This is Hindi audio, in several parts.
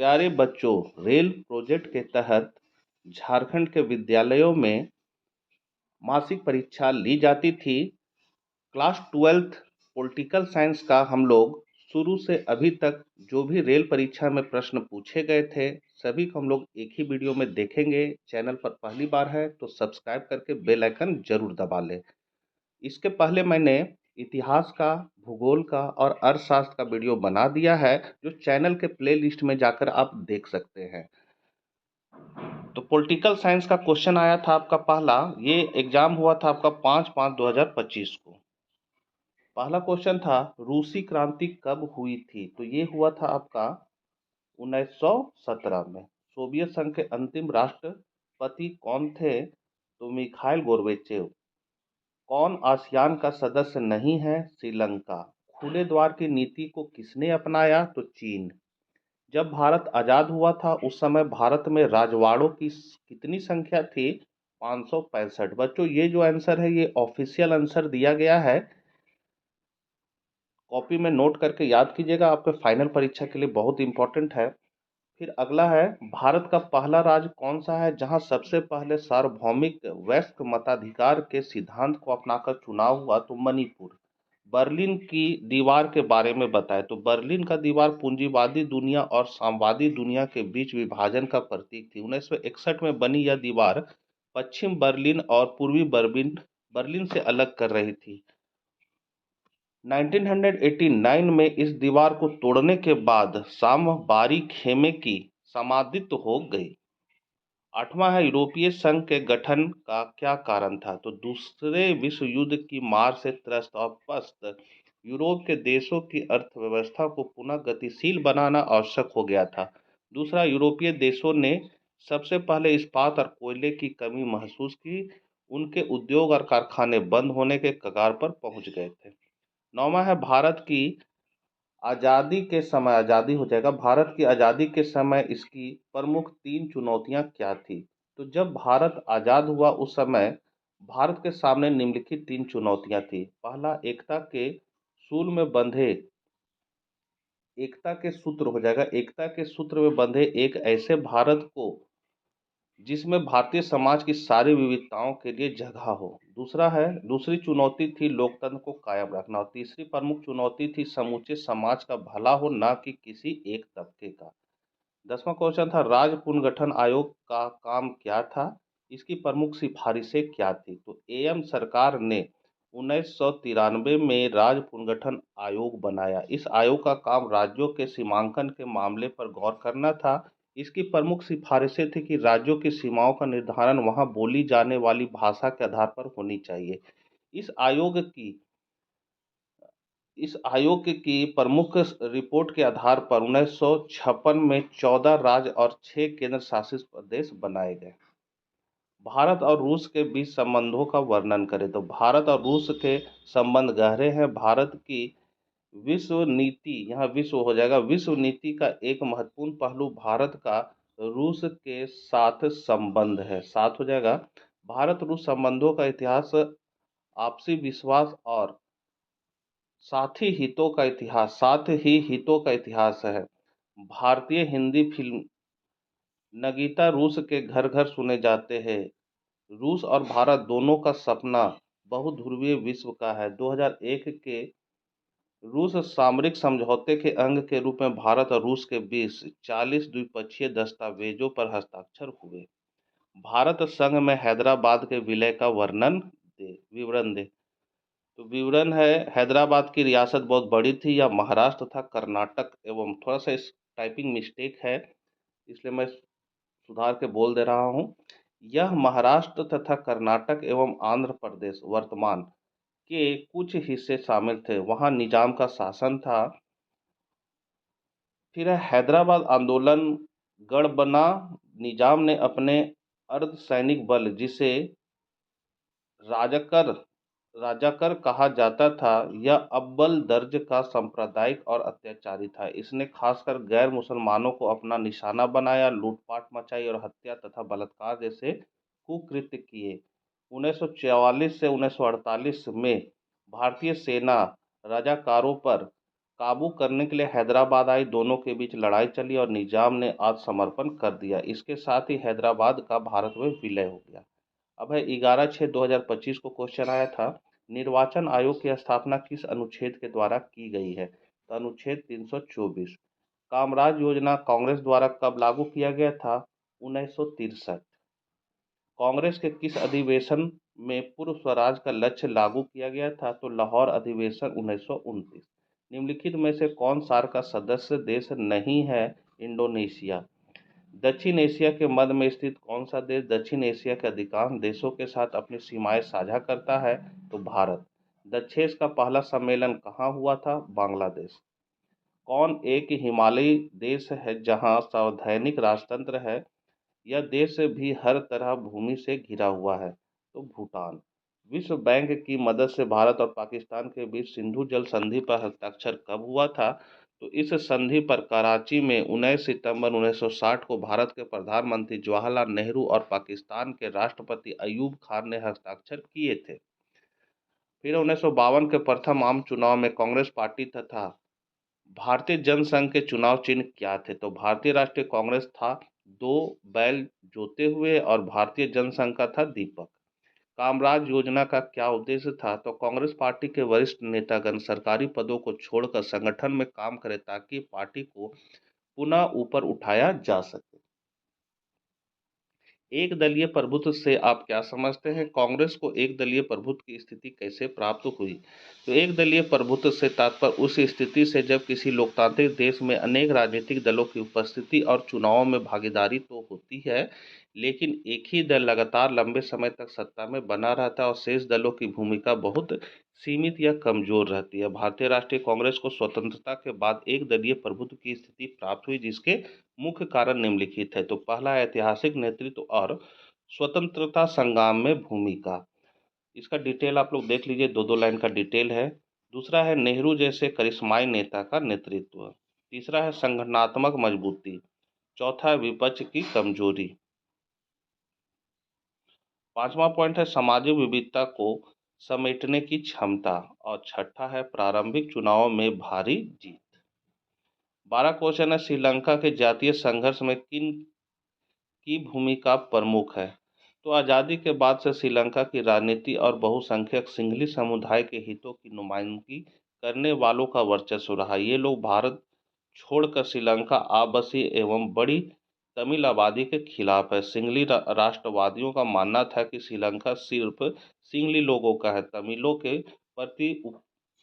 प्यारे बच्चों, रेल प्रोजेक्ट के तहत झारखंड के विद्यालयों में मासिक परीक्षा ली जाती थी। क्लास 12th पॉलिटिकल साइंस का हम लोग शुरू से अभी तक जो भी रेल परीक्षा में प्रश्न पूछे गए थे सभी को हम लोग एक ही वीडियो में देखेंगे। चैनल पर पहली बार है तो सब्सक्राइब करके बेल आइकन जरूर दबा लें। इसके पहले मैंने इतिहास का, भूगोल का और अर्थशास्त्र का वीडियो बना दिया है, जो चैनल के प्लेलिस्ट में जाकर आप देख सकते हैं। तो पॉलिटिकल साइंस का क्वेश्चन आया था आपका पहला, ये एग्जाम हुआ था आपका 5/5/2025 को। पहला क्वेश्चन था रूसी क्रांति कब हुई थी, तो ये हुआ था आपका 1917 में। सोवियत संघ के अंतिम राष्ट्रपति कौन थे, तो मिखाइल गोर्बेचेव। कौन आसियान का सदस्य नहीं है, श्रीलंका। खुले द्वार की नीति को किसने अपनाया, तो चीन। जब भारत आजाद हुआ था उस समय भारत में राजवाड़ों की कितनी संख्या थी, 565। बच्चों ये जो आंसर है ये ऑफिशियल आंसर दिया गया है, कॉपी में नोट करके याद कीजिएगा, आपके फाइनल परीक्षा के लिए बहुत इंपॉर्टेंट है। फिर अगला है, भारत का पहला राज्य कौन सा है जहां सबसे पहले सार्वभौमिक वयस्क मताधिकार के सिद्धांत को अपनाकर चुनाव हुआ, तो मणिपुर। बर्लिन की दीवार के बारे में बताएं, तो बर्लिन का दीवार पूंजीवादी दुनिया और साम्यवादी दुनिया के बीच विभाजन का प्रतीक थी। 1961 में बनी यह दीवार पश्चिम बर्लिन और पूर्वी बर्लिन बर्लिन से अलग कर रही थी। 1989 में इस दीवार को तोड़ने के बाद सामबारी खेमे की समाप्त हो गई। 8वां है, यूरोपीय संघ के गठन का क्या कारण था, तो दूसरे विश्व युद्ध की मार से त्रस्त और पस्त यूरोप के देशों की अर्थव्यवस्था को पुनः गतिशील बनाना आवश्यक हो गया था। दूसरा, यूरोपीय देशों ने सबसे पहले इस्पात और कोयले की कमी महसूस की। उनके उद्योग और कारखाने बंद होने के कगार पर पहुंच गए थे। 9वां है, भारत की आज़ादी के समय, आज़ादी हो जाएगा, भारत की आज़ादी के समय इसकी प्रमुख 3 चुनौतियां क्या थी, तो जब भारत आज़ाद हुआ उस समय भारत के सामने निम्नलिखित 3 चुनौतियां थी। पहला, एकता के सूल में बंधे, एकता के सूत्र हो जाएगा, एकता के सूत्र में बंधे एक ऐसे भारत को जिसमें भारतीय समाज की सारी विविधताओं के लिए जगह हो। दूसरा है, दूसरी चुनौती थी लोकतंत्र को कायम रखना, और तीसरी प्रमुख चुनौती थी समूचे समाज का भला हो, ना कि किसी एक तबके का। 10वां क्वेश्चन था, राज्य पुनर्गठन आयोग का काम क्या था, इसकी प्रमुख सिफारिशें क्या थी, तो एम सरकार ने 1993 में राज्य पुनर्गठन आयोग बनाया। इस आयोग का काम राज्यों के सीमांकन के मामले पर गौर करना था। इसकी प्रमुख सिफारिशें थी कि राज्यों की सीमाओं का निर्धारण वहां बोली जाने वाली भाषा के आधार पर होनी चाहिए। इस आयोग की इस आयोग की प्रमुख रिपोर्ट के आधार पर 1956 में 14 राज्य और 6 केंद्र शासित प्रदेश बनाए गए। भारत और रूस के बीच संबंधों का वर्णन करें, तो भारत और रूस के संबंध गहरे हैं। भारत की विश्व नीति, यहाँ विश्व हो जाएगा, विश्व नीति का एक महत्वपूर्ण पहलू भारत का रूस के साथ संबंध है, साथ हो जाएगा। भारत रूस संबंधों का इतिहास आपसी विश्वास और साथ ही हितों का इतिहास है। भारतीय हिंदी फिल्म नगीता रूस के घर घर सुने जाते हैं। रूस और भारत दोनों का सपना बहुध्रुवीय विश्व का है। 2001 के रूस सामरिक समझौते के अंग के रूप में भारत और रूस के बीच 40 द्विपक्षीय दस्तावेजों पर हस्ताक्षर हुए। भारत संघ में हैदराबाद के विलय का विवरण दे। तो विवरण है, हैदराबाद की रियासत बहुत बड़ी थी, या महाराष्ट्र तथा कर्नाटक एवं, थोड़ा सा इस टाइपिंग मिस्टेक है इसलिए मैं सुधार के बोल दे रहा हूँ। यह महाराष्ट्र तथा कर्नाटक एवं आंध्र प्रदेश वर्तमान के कुछ हिस्से शामिल थे, वहां निजाम का शासन था। फिर है, हैदराबाद आंदोलन गढ़ बना। निजाम ने अपने अर्धसैनिक बल, जिसे राजाकर राजाकर कहा जाता था, यह अव्वल दर्ज का सांप्रदायिक और अत्याचारी था। इसने खासकर गैर मुसलमानों को अपना निशाना बनाया, लूटपाट मचाई और हत्या तथा बलात्कार जैसे कुकृत्य किए। 1944 से 1948 में भारतीय सेना रजाकारों पर काबू करने के लिए हैदराबाद आई, दोनों के बीच लड़ाई चली और निजाम ने आत्मसमर्पण कर दिया। इसके साथ ही हैदराबाद का भारत में विलय हो गया। अब है 11/6/2025 को क्वेश्चन आया था, निर्वाचन आयोग की स्थापना किस अनुच्छेद के द्वारा की गई है? तो अनुच्छेद 324। कामराज योजना कांग्रेस द्वारा कब लागू किया गया था? 1963। कांग्रेस के किस अधिवेशन में पूर्व स्वराज का लक्ष्य लागू किया गया था? तो लाहौर अधिवेशन 1929। निम्नलिखित में से कौन सार्क का सदस्य देश नहीं है? इंडोनेशिया। दक्षिण एशिया के मध्य में स्थित कौन सा देश दक्षिण एशिया के अधिकांश देशों के साथ अपनी सीमाएं साझा करता है? तो भारत। दक्षेस का पहला सम्मेलन कहाँ हुआ था? बांग्लादेश। कौन एक हिमालयी देश है जहां संवैधानिक राजतंत्र है? यह देश भी हर तरह भूमि से घिरा हुआ है। तो भूटान। विश्व बैंक की मदद से भारत और पाकिस्तान के बीच सिंधु जल संधि पर हस्ताक्षर कब हुआ था? तो इस संधि पर कराची में 19 सितंबर 1960 को भारत के प्रधानमंत्री जवाहरलाल नेहरू और पाकिस्तान के राष्ट्रपति अयूब खान ने हस्ताक्षर किए थे। फिर 1952 के प्रथम आम चुनाव में कांग्रेस पार्टी तथा भारतीय जनसंघ के चुनाव चिन्ह क्या थे? तो भारतीय राष्ट्रीय कांग्रेस था 2 बैल जोते हुए और भारतीय जनसंघ का था दीपक। कामराज योजना का क्या उद्देश्य था? तो कांग्रेस पार्टी के वरिष्ठ नेतागण सरकारी पदों को छोड़कर संगठन में काम करें ताकि पार्टी को पुनः ऊपर उठाया जा सके। एक दलीय प्रभुत्व से आप क्या समझते हैं? कांग्रेस को एक दलीय प्रभुत्व की स्थिति कैसे प्राप्त हुई? तो एक दलीय प्रभुत्व से तात्पर्य उस स्थिति से जब किसी लोकतांत्रिक देश में अनेक राजनीतिक दलों की उपस्थिति और चुनावों में भागीदारी तो होती है, लेकिन एक ही दल लगातार लंबे समय तक सत्ता में बना रहता है और शेष दलों की भूमिका बहुत सीमित या कमजोर रहती है। भारतीय राष्ट्रीय कांग्रेस को स्वतंत्रता के बाद एक दलीय प्रभुत्व की स्थिति प्राप्त हुई, जिसके मुख्य कारण निम्नलिखित है। तो पहला, ऐतिहासिक नेतृत्व और स्वतंत्रता संग्राम में भूमिका। इसका डिटेल आप लोग देख लीजिए, 2-2 लाइन का डिटेल है। दूसरा है नेहरू जैसे करिश्माई नेता का नेतृत्व। तीसरा है संगठनात्मक मजबूती। चौथा है विपक्ष की कमजोरी। पांचवा पॉइंट है सामाजिक विविधता को समेटने की क्षमता। और छठा है प्रारंभिक चुनावों में भारी जीत। 12 क्वेश्चन है, श्रीलंका के जातीय संघर्ष में किन की भूमिका प्रमुख है? तो आज़ादी के बाद से श्रीलंका की राजनीति और बहुसंख्यक सिंहली समुदाय के हितों की नुमाइंदगी करने वालों का वर्चस्व रहा। ये लोग भारत छोड़कर श्रीलंका आबसी एवं बड़ी तमिल आबादी के खिलाफ है। सिंहली राष्ट्रवादियों का मानना था कि श्रीलंका सिर्फ सिंहली लोगों का है। तमिलों के प्रति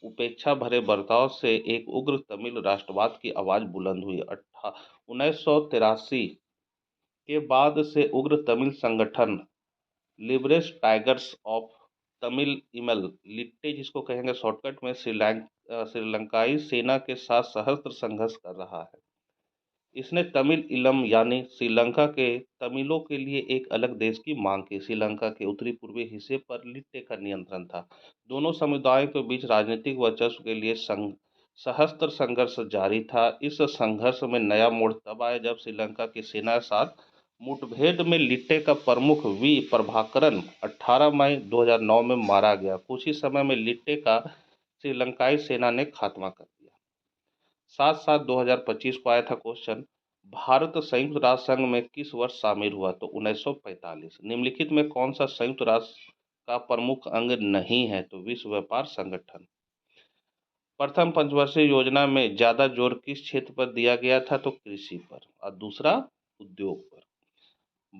उपेक्षा भरे बर्ताव से एक उग्र तमिल राष्ट्रवाद की आवाज बुलंद हुई। 1983 के बाद से उग्र तमिल संगठन लिबरेस टाइगर्स ऑफ तमिल इमल लिट्टे, जिसको कहेंगे शॉर्टकट में, श्रीलंकाई सेना के साथ सहस्त्र संघर्ष कर रहा है। इसने तमिल इलम यानी श्रीलंका के तमिलों के लिए एक अलग देश की मांग की। श्रीलंका के उत्तरी पूर्वी हिस्से पर लिट्टे का नियंत्रण था। दोनों समुदायों के बीच राजनीतिक वर्चस्व के लिए सहस्त्र संघर्ष जारी था। इस संघर्ष में नया मोड़ तब आया जब श्रीलंका की सेना के साथ मुठभेड़ में लिट्टे का प्रमुख वी प्रभाकरन 18 मई 2009 में मारा गया। कुछ ही समय में लिट्टे का श्रीलंकाई सेना ने खात्मा कर दिया। 7/7/2025 को आया था क्वेश्चन, भारत संयुक्त राष्ट्र संघ में किस वर्ष शामिल हुआ? तो 1945। निम्नलिखित में कौन सा संयुक्त राष्ट्र का प्रमुख अंग नहीं है? तो विश्व व्यापार संगठन। प्रथम पंचवर्षीय योजना में ज्यादा जोर किस क्षेत्र पर दिया गया था? तो कृषि पर, और दूसरा उद्योग पर।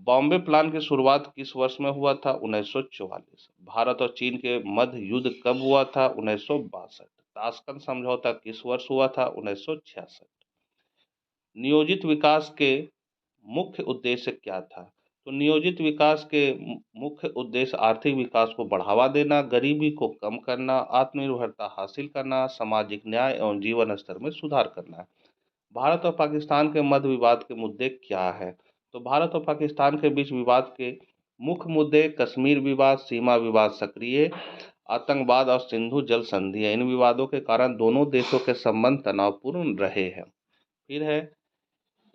बॉम्बे प्लान की शुरुआत किस वर्ष में हुआ था? 1944। भारत और चीन के मध्य युद्ध कब हुआ था? 1962। ताशकंद समझौता किस वर्ष हुआ था? 1966। नियोजित विकास के मुख्य उद्देश्य क्या था? तो नियोजित विकास के मुख्य उद्देश्य आर्थिक विकास को बढ़ावा देना, गरीबी को कम करना, आत्मनिर्भरता हासिल करना, सामाजिक न्याय एवं जीवन स्तर में सुधार करना है। भारत और पाकिस्तान के मध्य विवाद के मुद्दे क्या है? तो भारत और पाकिस्तान के बीच विवाद के मुख्य मुद्दे कश्मीर विवाद, सीमा विवाद सक्रिय, आतंकवाद और सिंधु जल संधि है। इन विवादों के कारण दोनों देशों के संबंध तनावपूर्ण रहे हैं। फिर है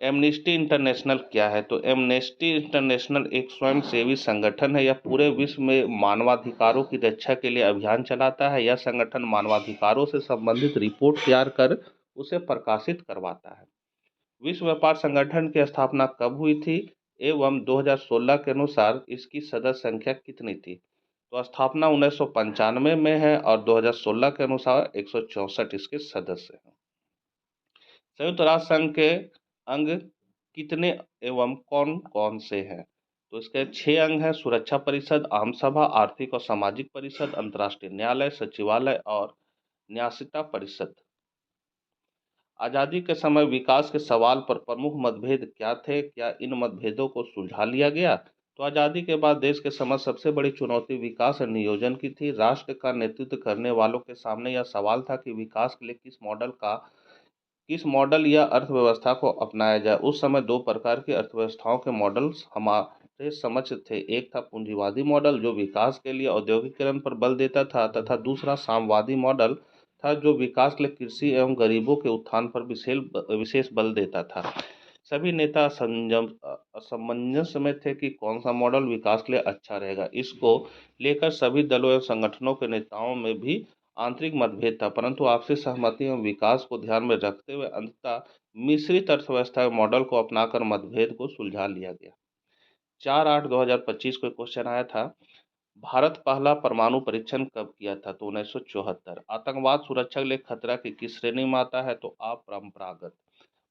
एमनेस्टी इंटरनेशनल क्या है? तो एमनेस्टी इंटरनेशनल एक स्वयंसेवी संगठन है। यह पूरे विश्व में मानवाधिकारों की रक्षा के लिए अभियान चलाता है। यह संगठन मानवाधिकारों से संबंधित रिपोर्ट तैयार कर उसे प्रकाशित करवाता है। विश्व व्यापार संगठन की स्थापना कब हुई थी एवं 2016 के अनुसार इसकी सदस्य संख्या कितनी थी? तो स्थापना 1995 में है और 2016 के अनुसार 164 इसके सदस्य हैं। संयुक्त राष्ट्र संघ के अंग कितने एवं कौन कौन से हैं? तो इसके 6 अंग हैं: सुरक्षा परिषद, आम सभा, आर्थिक और सामाजिक परिषद, अंतर्राष्ट्रीय न्यायालय, सचिवालय और न्यासिता परिषद। आज़ादी के समय विकास के सवाल पर प्रमुख मतभेद क्या थे? क्या इन मतभेदों को सुलझा लिया गया? तो आज़ादी के बाद देश के समक्ष सबसे बड़ी चुनौती विकास और नियोजन की थी। राष्ट्र का नेतृत्व करने वालों के सामने यह सवाल था कि विकास के लिए किस मॉडल या अर्थव्यवस्था को अपनाया जाए। उस समय 2 प्रकार की अर्थव्यवस्थाओं के मॉडल्स हमारे समक्ष थे। एक था पूंजीवादी मॉडल जो विकास के लिए औद्योगिकीकरण पर बल देता था तथा दूसरा साम्यवादी मॉडल था जो विकास के लिए कृषि एवं गरीबों के उत्थान पर विशेष बल देता था। सभी नेता असमंजस में थे कि कौन सा मॉडल विकास के लिए अच्छा रहेगा। इसको लेकर सभी दलों एवं संगठनों के नेताओं में भी आंतरिक मतभेद था, परंतु आपसी सहमति एवं विकास को ध्यान में रखते हुए अंततः मिश्रित अर्थव्यवस्था मॉडल को अपनाकर मतभेद को सुलझा लिया गया। 4/8/2025 को क्वेश्चन आया था, भारत पहला परमाणु परीक्षण कब किया था? तो 1974। आतंकवाद सुरक्षा के लिए खतरा की किस श्रेणी में आता है? तो अपरंपरागत।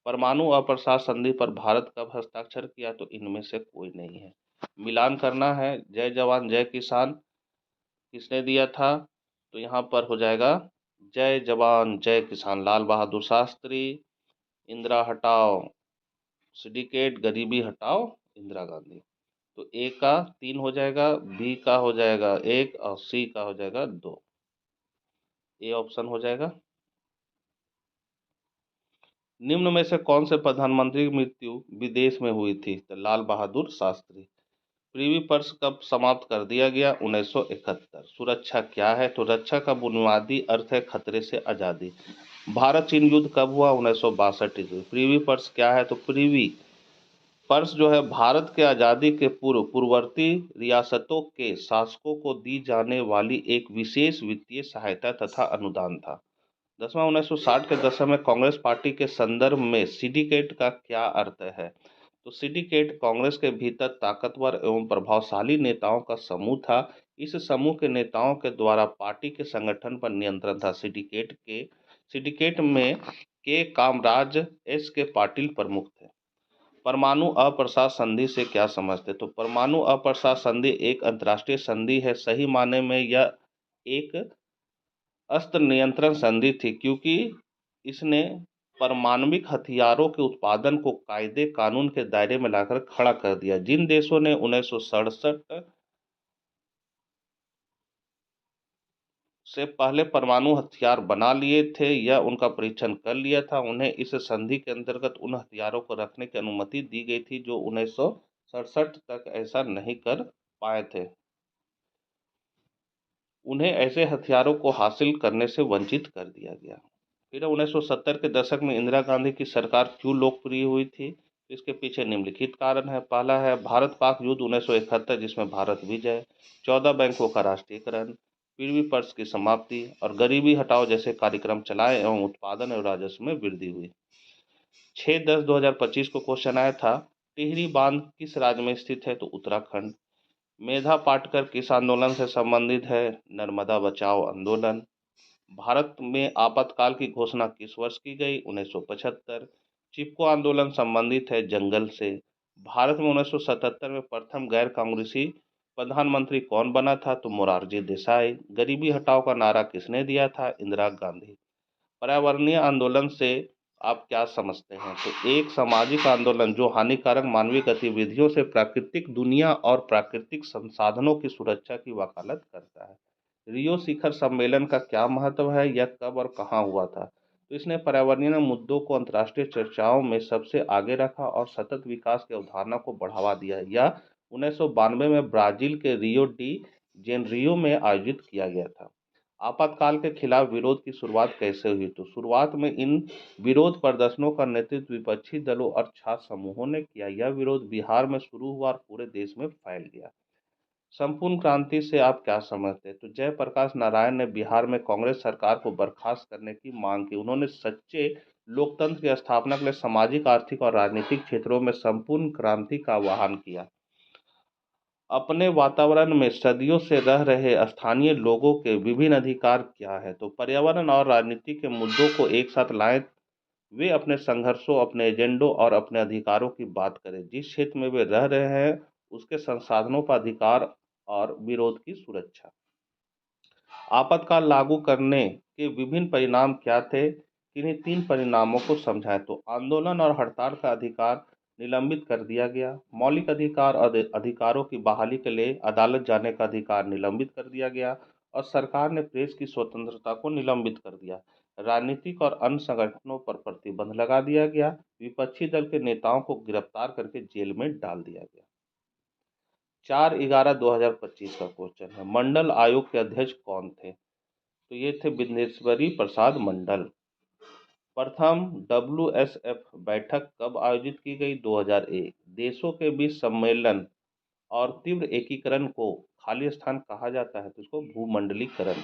परमाणु अप्रसार संधि पर भारत कब हस्ताक्षर किया? तो इनमें से कोई नहीं है। मिलान करना है। जय जवान जय किसान किसने दिया था? तो यहाँ पर हो जाएगा जय जवान जय किसान लाल बहादुर शास्त्री। इंदिरा हटाओ सिंडिकेट, गरीबी हटाओ इंदिरा गांधी। तो ए का 3 हो जाएगा, बी का हो जाएगा 1 और सी का हो जाएगा 2। ए ऑप्शन हो जाएगा। निम्न में से कौन से प्रधानमंत्री की मृत्यु विदेश में हुई थी? तो लाल बहादुर शास्त्री। प्रिवी पर्स कब समाप्त कर दिया गया? 1971। सुरक्षा क्या है? तो रक्षा का बुनियादी अर्थ है खतरे से आज़ादी। भारत चीन युद्ध कब हुआ? 1962 ईस्वी। प्रिवी पर्स क्या है? तो प्रिवी पर्स जो है भारत के आज़ादी के पूर्ववर्ती रियासतों के शासकों को दी जाने वाली एक विशेष वित्तीय सहायता तथा अनुदान था। 1960 के दशक में कांग्रेस पार्टी के संदर्भ में सिंडिकेट का क्या अर्थ है? तो सिंडिकेट कांग्रेस के भीतर ताकतवर एवं प्रभावशाली नेताओं का समूह था। इस समूह के नेताओं के द्वारा पार्टी के संगठन पर नियंत्रण था। सिंडिकेट में के कामराज एस के पाटिल प्रमुख थे। परमाणु अप्रसार संधि से क्या समझते? तो परमाणु अप्रसार संधि एक अंतर्राष्ट्रीय संधि है। सही माने में यह एक अस्त्र नियंत्रण संधि थी क्योंकि इसने परमाणविक हथियारों के उत्पादन को कायदे कानून के दायरे में लाकर खड़ा कर दिया। जिन देशों ने 1967 से पहले परमाणु हथियार बना लिए थे या उनका परीक्षण कर लिया था, उन्हें इस संधि के अंतर्गत उन हथियारों को रखने की अनुमति दी गई थी जो 1967 तक ऐसा नहीं कर पाए थे। उन्हें ऐसे हथियारों को हासिल करने से वंचित कर दिया गया। फिर 1970 के दशक में इंदिरा गांधी की सरकार क्यों लोकप्रिय हुई थी? इसके पीछे निम्नलिखित कारण है। पहला है भारत पाक युद्ध 1971 जिसमें भारत विजय, 14 बैंकों का राष्ट्रीयकरण, पृथ्वी पर्स की समाप्ति और गरीबी हटाओ जैसे कार्यक्रम चलाए एवं उत्पादन और राजस्व में वृद्धि हुई। 6/10/2025 को क्वेश्चन आया था, टिहरी बांध किस राज्य में स्थित है? तो उत्तराखंड। मेधा पाटकर किस आंदोलन से संबंधित है? नर्मदा बचाओ आंदोलन। भारत में आपातकाल की घोषणा किस वर्ष की गई? 1975। चिपको आंदोलन संबंधित है जंगल से। भारत में 1977 में प्रथम गैर कांग्रेसी प्रधानमंत्री कौन बना था? तो मोरारजी देसाई। गरीबी हटाओ का नारा किसने दिया था? इंदिरा गांधी। पर्यावरणीय आंदोलन से आप क्या समझते हैं? तो एक सामाजिक आंदोलन जो हानिकारक मानवीय गतिविधियों से प्राकृतिक दुनिया और प्राकृतिक संसाधनों की सुरक्षा की वकालत करता है। रियो शिखर सम्मेलन का क्या महत्व है? यह कब और कहाँ हुआ था? तो इसने पर्यावरणीय मुद्दों को अंतर्राष्ट्रीय चर्चाओं में सबसे आगे रखा और सतत विकास की अवधारणा को बढ़ावा दिया। यह 1992 में ब्राजील के रियो डी जेनेरियो में आयोजित किया गया था। आपातकाल के खिलाफ विरोध की शुरुआत कैसे हुई? तो शुरुआत में इन विरोध प्रदर्शनों का नेतृत्व विपक्षी दलों और छात्र समूहों ने किया। यह विरोध बिहार में शुरू हुआ और पूरे देश में फैल गया। संपूर्ण क्रांति से आप क्या समझते हैं? तो जयप्रकाश नारायण ने बिहार में कांग्रेस सरकार को बर्खास्त करने की मांग की। उन्होंने सच्चे लोकतंत्र की स्थापना के लिए सामाजिक, आर्थिक और राजनीतिक क्षेत्रों में संपूर्ण क्रांति का आह्वान किया। अपने वातावरण में सदियों से रह रहे स्थानीय लोगों के विभिन्न अधिकार क्या है? तो पर्यावरण और राजनीति के मुद्दों को एक साथ लाएं। वे अपने संघर्षों, अपने एजेंडों और अपने अधिकारों की बात करें। जिस क्षेत्र में वे रह रहे हैं, उसके संसाधनों पर अधिकार और विरोध की सुरक्षा। आपातकाल लागू करने के विभिन्न परिणाम क्या थे? किन्हीं तीन परिणामों को समझाएं। तो आंदोलन और हड़ताल का अधिकार निलंबित कर दिया गया। मौलिक अधिकार और अधिकारों की बहाली के लिए अदालत जाने का अधिकार निलंबित कर दिया गया। और सरकार ने प्रेस की स्वतंत्रता को निलंबित कर दिया। राजनीतिक और अन्य संगठनों पर प्रतिबंध लगा दिया गया। विपक्षी दल के नेताओं को गिरफ्तार करके जेल में डाल दिया गया। 4/11/2025 का क्वेश्चन है, मंडल आयोग के अध्यक्ष कौन थे? तो ये थे बिंदेश्वरी प्रसाद मंडल। प्रथम WSF बैठक कब आयोजित की गई? 2001। देशों के बीच सम्मेलन और तीव्र एकीकरण को खाली स्थान कहा जाता है, तो इसको भूमंडलीकरण।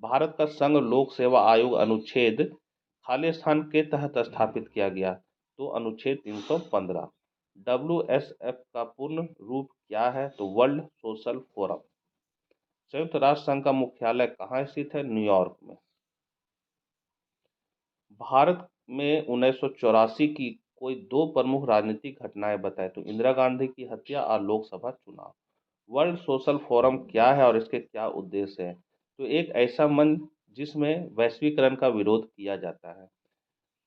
भारत का संघ लोक सेवा आयोग अनुच्छेद खाली स्थान के तहत स्थापित किया गया, तो अनुच्छेद 315। WSF का पूर्ण रूप क्या है? तो वर्ल्ड सोशल फोरम। संयुक्त राष्ट्र संघ का मुख्यालय कहाँ स्थित है? न्यूयॉर्क में। भारत में 1984 की कोई दो प्रमुख राजनीतिक घटनाएं बताएं। तो इंदिरा गांधी की हत्या और लोकसभा चुनाव। वर्ल्ड सोशल फोरम क्या है और इसके क्या उद्देश्य हैं? तो एक ऐसा मंच जिसमें वैश्वीकरण का विरोध किया जाता है।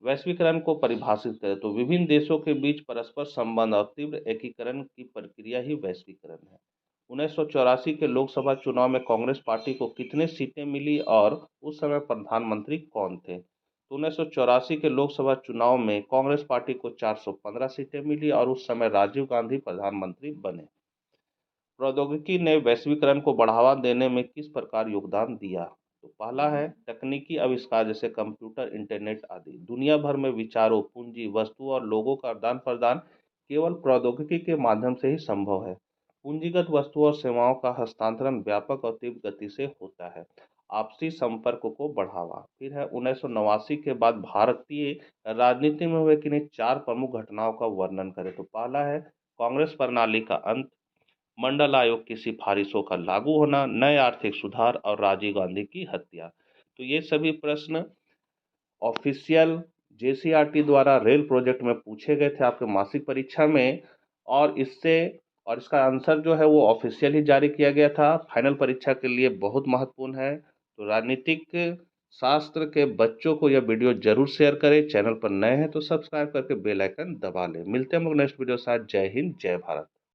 वैश्वीकरण को परिभाषित करें तो विभिन्न देशों के बीच परस्पर संबंध और तीव्र एकीकरण की प्रक्रिया ही वैश्वीकरण है। 1984 के लोकसभा चुनाव में कांग्रेस पार्टी को कितने सीटें मिली और उस समय प्रधानमंत्री कौन थे? तो 1984 के लोकसभा चुनाव में कांग्रेस पार्टी को 415 सीटें मिली और उस समय राजीव गांधी प्रधानमंत्री बने। प्रौद्योगिकी ने वैश्वीकरण को बढ़ावा देने में किस प्रकार योगदान दिया? तो पहला है तकनीकी आविष्कार जैसे कंप्यूटर, इंटरनेट आदि। दुनिया भर में विचारों, पूंजी, वस्तु और लोगों का आदान प्रदान केवल प्रौद्योगिकी के माध्यम से ही संभव है। पूंजीगत वस्तुओं और सेवाओं का हस्तांतरण व्यापक और तीव्र गति से होता है। आपसी संपर्क को बढ़ावा। फिर है 1989 के बाद भारतीय राजनीति में हुए किन्हीं चार प्रमुख घटनाओं का वर्णन करें। तो पहला है कांग्रेस प्रणाली का अंत, मंडल आयोग की सिफारिशों का लागू होना, नए आर्थिक सुधार और राजीव गांधी की हत्या। तो ये सभी प्रश्न ऑफिशियल JCRT द्वारा रेल प्रोजेक्ट में पूछे गए थे आपके मासिक परीक्षा में, और इसका आंसर जो है वो ऑफिशियल ही जारी किया गया था। फाइनल परीक्षा के लिए बहुत महत्वपूर्ण है। तो राजनीतिक शास्त्र के बच्चों को यह वीडियो जरूर शेयर करें। चैनल पर नए हैं तो सब्सक्राइब करके बेल आइकन दबा लें। मिलते हैं हम लोग नेक्स्ट वीडियो के साथ। जय हिंद, जय भारत।